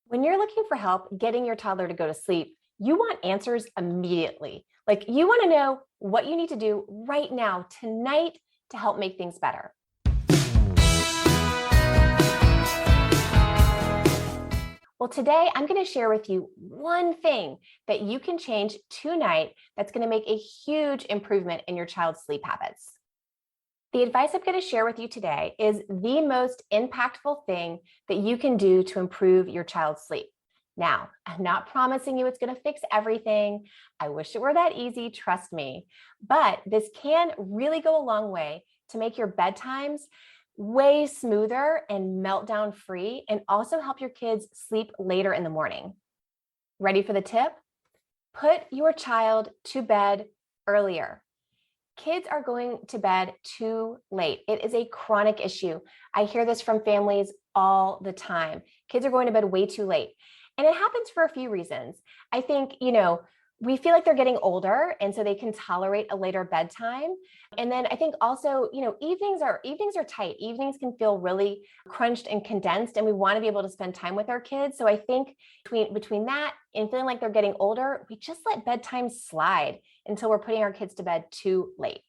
When you're looking for help getting your toddler to go to sleep, you want answers immediately. Like you want to know what you need to do right now, tonight, to help make things better. Well, today I'm going to share with you one thing that you can change tonight that's going to make a huge improvement in your child's sleep habits. The advice I'm going to share with you today is the most impactful thing that you can do to improve your child's sleep. Now, I'm not promising you it's going to fix everything. I wish it were that easy, trust me. But this can really go a long way to make your bedtimes way smoother and meltdown free, and also help your kids sleep later in the morning. Ready for the tip? Put your child to bed earlier. Kids are going to bed too late. It is a chronic issue. I hear this from families all the time. Kids are going to bed way too late. And it happens for a few reasons. I think, we feel like they're getting older, and so they can tolerate a later bedtime. And then I think also, evenings are tight. Evenings can feel really crunched and condensed, and we want to be able to spend time with our kids. So I think between that and feeling like they're getting older, we just let bedtime slide until we're putting our kids to bed too late.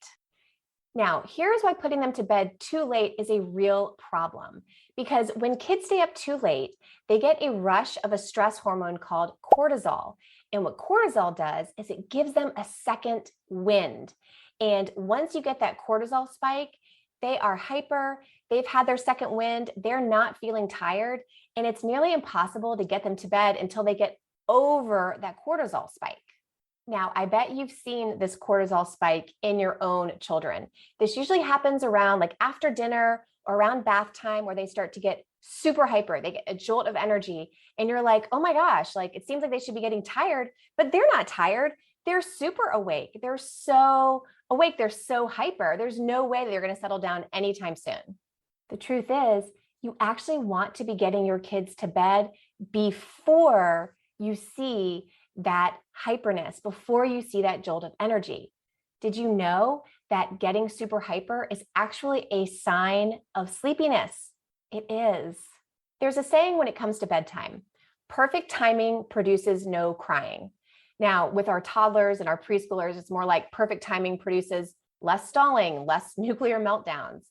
Now, here's why putting them to bed too late is a real problem. Because when kids stay up too late, they get a rush of a stress hormone called cortisol. And what cortisol does is it gives them a second wind. And once you get that cortisol spike, they are hyper, they've had their second wind, they're not feeling tired, and it's nearly impossible to get them to bed until they get over that cortisol spike. Now, I bet you've seen this cortisol spike in your own children. This usually happens around like after dinner or around bath time, where they start to get super hyper. They get a jolt of energy and you're like, oh my gosh, like it seems like they should be getting tired, but they're not tired. They're super awake. They're so awake. They're so hyper. There's no way that they're going to settle down anytime soon. The truth is, you actually want to be getting your kids to bed before you see that hyperness, before you see that jolt of energy. Did you know that getting super hyper is actually a sign of sleepiness? It is. There's a saying when it comes to bedtime: perfect timing produces no crying. Now, with our toddlers and our preschoolers, it's more like perfect timing produces less stalling, less nuclear meltdowns.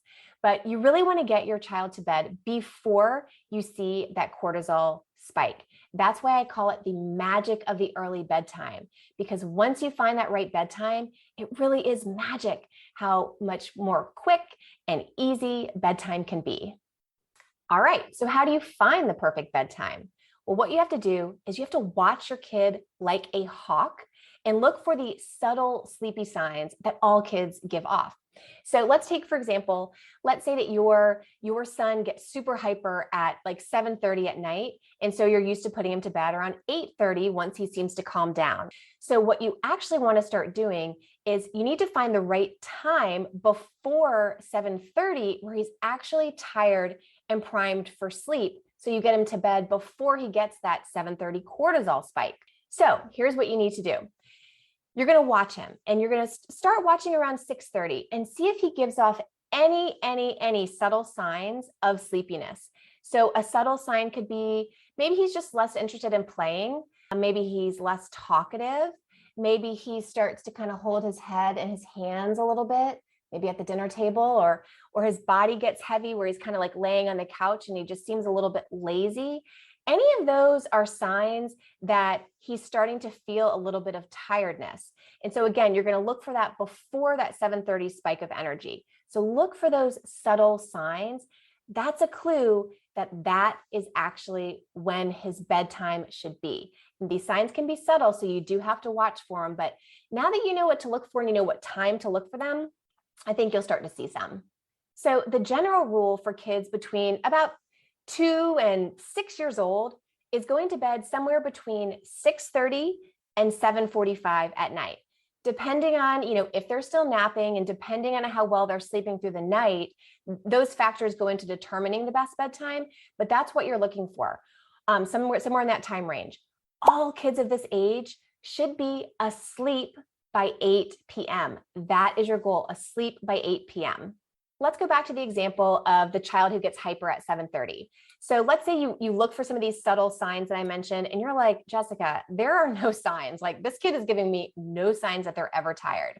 But you really want to get your child to bed before you see that cortisol spike. That's why I call it the magic of the early bedtime, because once you find that right bedtime, it really is magic how much more quick and easy bedtime can be. All right, so how do you find the perfect bedtime? Well, what you have to do is you have to watch your kid like a hawk and look for the subtle sleepy signs that all kids give off. So let's take, for example, let's say that your son gets super hyper at like 7:30 at night. And so you're used to putting him to bed around 8:30 once he seems to calm down. So what you actually want to start doing is you need to find the right time before 7:30 where he's actually tired and primed for sleep. So you get him to bed before he gets that 7:30 cortisol spike. So here's what you need to do. You're going to watch him, and you're going to start watching around 6:30 and see if he gives off any subtle signs of sleepiness. So a subtle sign could be maybe he's just less interested in playing. Maybe he's less talkative. Maybe he starts to kind of hold his head and his hands a little bit, maybe at the dinner table, or his body gets heavy where he's kind of like laying on the couch and he just seems a little bit lazy. Any of those are signs that he's starting to feel a little bit of tiredness. And so again, you're going to look for that before that 7:30 spike of energy. So look for those subtle signs. That's a clue that that is actually when his bedtime should be. And these signs can be subtle, so you do have to watch for them. But now that you know what to look for and you know what time to look for them, I think you'll start to see some. So the general rule for kids between about 2 and 6 years old is going to bed somewhere between 6:30 and 7:45 at night. Depending on, if they're still napping and depending on how well they're sleeping through the night, those factors go into determining the best bedtime, but that's what you're looking for, somewhere in that time range. All kids of this age should be asleep by 8 p.m. That is your goal, asleep by 8 p.m. Let's go back to the example of the child who gets hyper at 7:30. So let's say you look for some of these subtle signs that I mentioned, and you're like, Jessica, there are no signs. Like, this kid is giving me no signs that they're ever tired.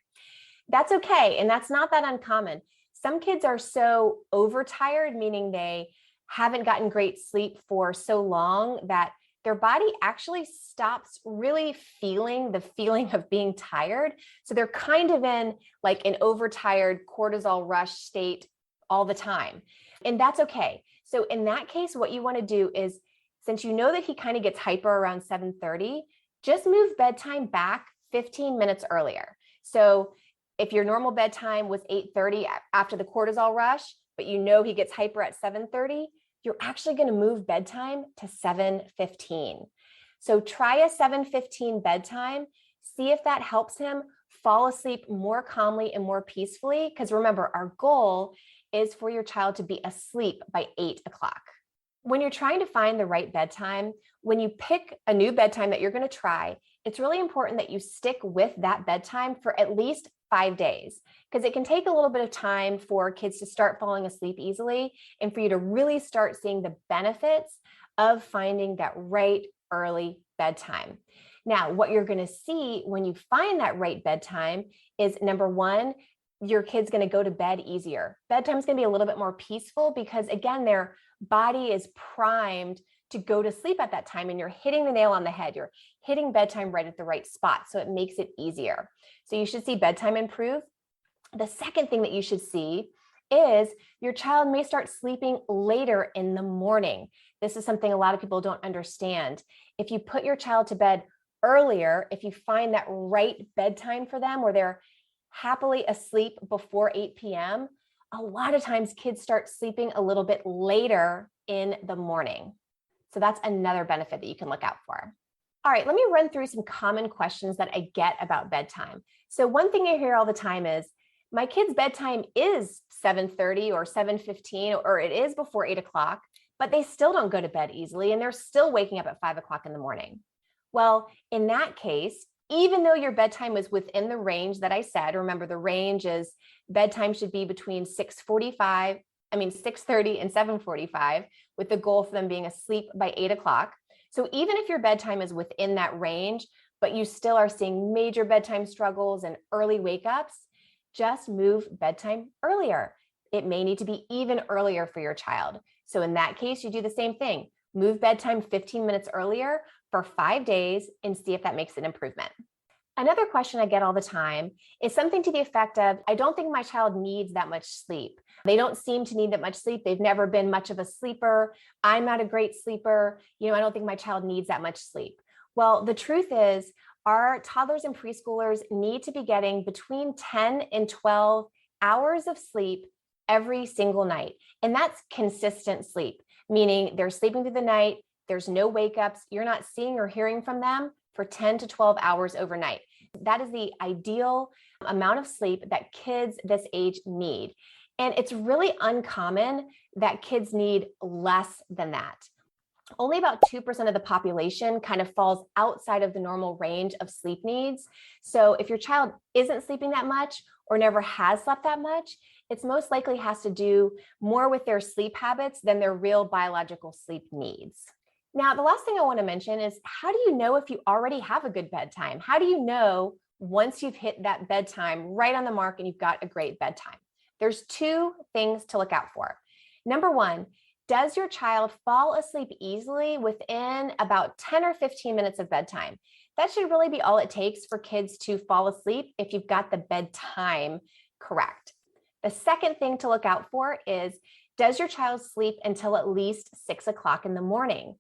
That's okay. And that's not that uncommon. Some kids are so overtired, meaning they haven't gotten great sleep for so long that their body actually stops really feeling the feeling of being tired. So they're kind of in like an overtired cortisol rush state all the time. And that's okay. So in that case, what you want to do is, since you know that he kind of gets hyper around 7:30, just move bedtime back 15 minutes earlier. So if your normal bedtime was 8:30 after the cortisol rush, but you know he gets hyper at 7:30, you're actually going to move bedtime to 7:15. So try a 7:15 bedtime. See if that helps him fall asleep more calmly and more peacefully. Because remember, our goal is for your child to be asleep by 8 o'clock. When you're trying to find the right bedtime, when you pick a new bedtime that you're going to try, it's really important that you stick with that bedtime for at least 5 days, because it can take a little bit of time for kids to start falling asleep easily and for you to really start seeing the benefits of finding that right early bedtime. Now, what you're going to see when you find that right bedtime is, number one, your kid's going to go to bed easier. Bedtime's going to be a little bit more peaceful because, again, their body is primed to go to sleep at that time, and you're hitting the nail on the head. You're hitting bedtime right at the right spot, so it makes it easier. So you should see bedtime improve. The second thing that you should see is your child may start sleeping later in the morning. This is something a lot of people don't understand. If you put your child to bed earlier, if you find that right bedtime for them where they're happily asleep before 8 p.m., a lot of times kids start sleeping a little bit later in the morning. So that's another benefit that you can look out for. All right, let me run through some common questions that I get about bedtime. So one thing I hear all the time is, my kid's bedtime is 7:30 or 7:15, or it is before 8 o'clock, but they still don't go to bed easily and they're still waking up at 5 o'clock in the morning. Well, in that case, even though your bedtime is within the range that I said, remember the range is bedtime should be between 6:30 and 7:45, with the goal for them being asleep by 8 o'clock. So even if your bedtime is within that range, but you still are seeing major bedtime struggles and early wake ups, just move bedtime earlier. It may need to be even earlier for your child. So in that case, you do the same thing. Move bedtime 15 minutes earlier for 5 days and see if that makes an improvement. Another question I get all the time is something to the effect of, I don't think my child needs that much sleep. They don't seem to need that much sleep. They've never been much of a sleeper. I'm not a great sleeper. I don't think my child needs that much sleep. Well, the truth is, our toddlers and preschoolers need to be getting between 10 and 12 hours of sleep every single night. And that's consistent sleep, meaning they're sleeping through the night. There's no wake ups. You're not seeing or hearing from them for 10 to 12 hours overnight. That is the ideal amount of sleep that kids this age need. And it's really uncommon that kids need less than that. Only about 2% of the population kind of falls outside of the normal range of sleep needs. So if your child isn't sleeping that much or never has slept that much, it's most likely has to do more with their sleep habits than their real biological sleep needs. Now, the last thing I want to mention is, how do you know if you already have a good bedtime? How do you know once you've hit that bedtime right on the mark and you've got a great bedtime? There's two things to look out for. Number one, does your child fall asleep easily within about 10 or 15 minutes of bedtime? That should really be all it takes for kids to fall asleep if you've got the bedtime correct. The second thing to look out for is, does your child sleep until at least 6 o'clock in the morning?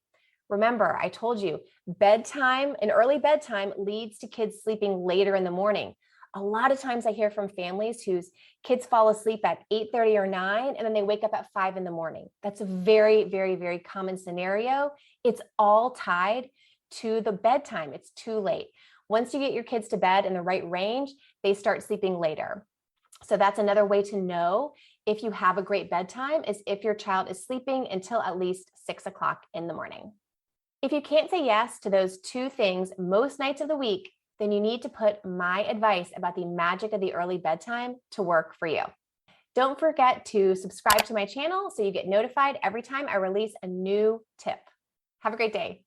Remember, I told you, bedtime, an early bedtime leads to kids sleeping later in the morning. A lot of times I hear from families whose kids fall asleep at 8:30 or 9, and then they wake up at 5 in the morning. That's a very, very, very common scenario. It's all tied to the bedtime. It's too late. Once you get your kids to bed in the right range, they start sleeping later. So that's another way to know if you have a great bedtime, is if your child is sleeping until at least 6 o'clock in the morning. If you can't say yes to those two things most nights of the week, then you need to put my advice about the magic of the early bedtime to work for you. Don't forget to subscribe to my channel so you get notified every time I release a new tip. Have a great day.